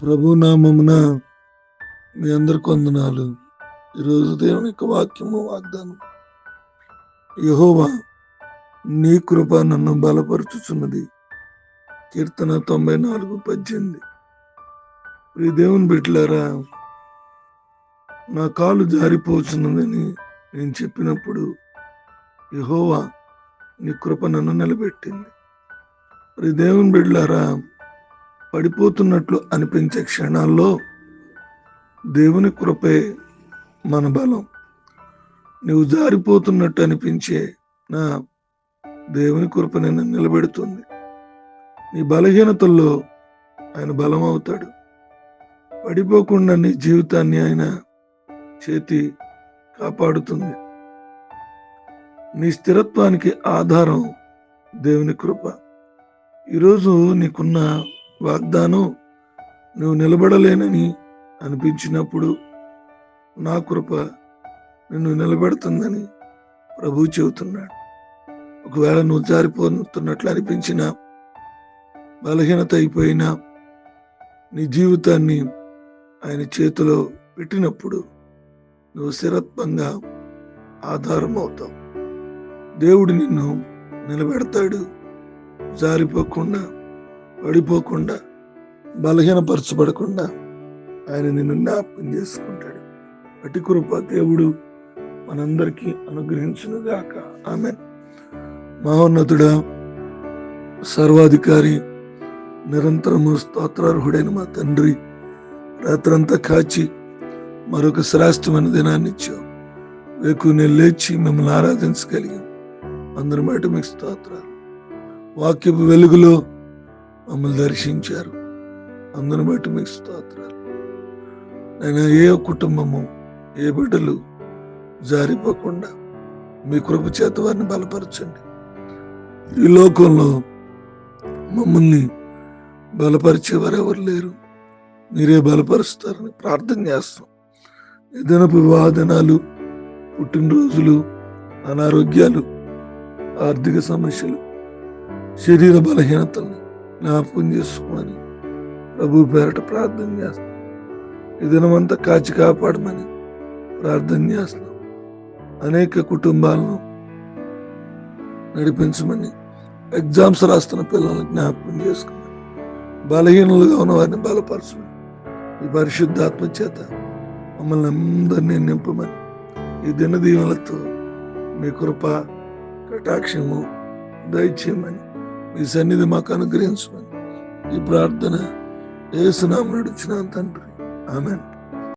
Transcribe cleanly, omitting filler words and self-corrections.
ప్రభు నామమున మీ అందరికి వందనాలు. ఈరోజు దేవుని యొక్క వాక్యము వాగ్దానం. యెహోవా నీ కృప నన్ను బలపరుచుచున్నది. కీర్తన 94:18. ప్రియ దేవుని బిడ్డలారా, నా కాలు జారిపోచున్నదని నేను చెప్పినప్పుడు యెహోవా నీ కృప నన్ను నిలబెట్టింది. ప్రియ దేవుని బిడ్డలారా, పడిపోతున్నట్లు అనిపించే క్షణాల్లో దేవుని కృపే మన బలం. నువ్వు జారిపోతున్నట్టు అనిపించే నా దేవుని కృప నిన్ను నిలబెడుతుంది. నీ బలహీనతల్లో ఆయన బలం అవుతాడు. పడిపోకుండా నీ జీవితాన్ని ఆయన చేతి కాపాడుతుంది. నీ స్థిరత్వానికి ఆధారం దేవుని కృప. ఈరోజు నీకున్న వాగ్దానం నువ్వు నిలబడలేనని అనిపించినప్పుడు నా కృప నిన్ను నిలబెడుతుందని ప్రభువు చెబుతున్నాడు. ఒకవేళ నువ్వు జారిపోతున్నట్లు అనిపించిన, బలహీనత అయిపోయినా నీ జీవితాన్ని ఆయన చేతిలో పెట్టినప్పుడు నువ్వు స్థిరత్వంగా ఆధారం అవుతావు. దేవుడు నిన్ను నిలబెడతాడు. జారిపోకుండా, పడిపోకుండా, బలహీనపరచబడకుండా ఆయన నిన్ను జ్ఞాపకం చేసుకుంటాడు. అటు కృప దేవుడు మనందరికీ అనుగ్రహించునుగాక. ఆమేన్. మహోన్నతుడా, సర్వాధికారి, నిరంతరము స్తోత్రార్హుడైన మా తండ్రి, రాత్రంతా కాచి మరొక శ్రేష్టమైన దినాన్ని ఇచ్చావు. వేకునే లేచి మిమ్మల్ని ఆరాధించగలిగాం. అందరి మాట మీకు స్తోత్రాలు. వాక్యపు వెలుగులో మమ్మల్ని దర్శించారు. అందరి బట్టి మీకు స్తోత్రాలు. నేను ఏ కుటుంబము, ఏ బిడ్డలు జారిపోకుండా మీ కృప చేత వారిని బలపరచండి. ఈ లోకంలో మమ్మల్ని బలపరిచేవారు ఎవరు లేరు. మీరే బలపరుస్తారని ప్రార్థన చేస్తాం. ఏదైనపు వివాహ దినాలు, పుట్టినరోజులు, అనారోగ్యాలు, ఆర్థిక సమస్యలు, శరీర బలహీనతల్ని జ్ఞాపకం చేసుకోమని ప్రభు పేరట ప్రార్థన చేస్తాం. ఈ దినమంతా కాచి కాపాడమని ప్రార్థన చేస్తాం. అనేక కుటుంబాలను నడిపించమని, ఎగ్జామ్స్ రాస్తున్న పిల్లల్ని జ్ఞాపకం చేసుకోమని, బలహీనులుగా ఉన్న వారిని బలపరచమని, ఈ పరిశుద్ధాత్మ చేత మమ్మల్ని అందరినీ నింపమని, ఈ దిన దీవెనలతో మీ కృప కటాక్షము దయచేయమని, మీ సన్నిధి మాకు అనుగ్రహించమని ఈ ప్రార్థన యేసు నామమున అడుగుచున్నాను తండ్రి. ఆమేన్.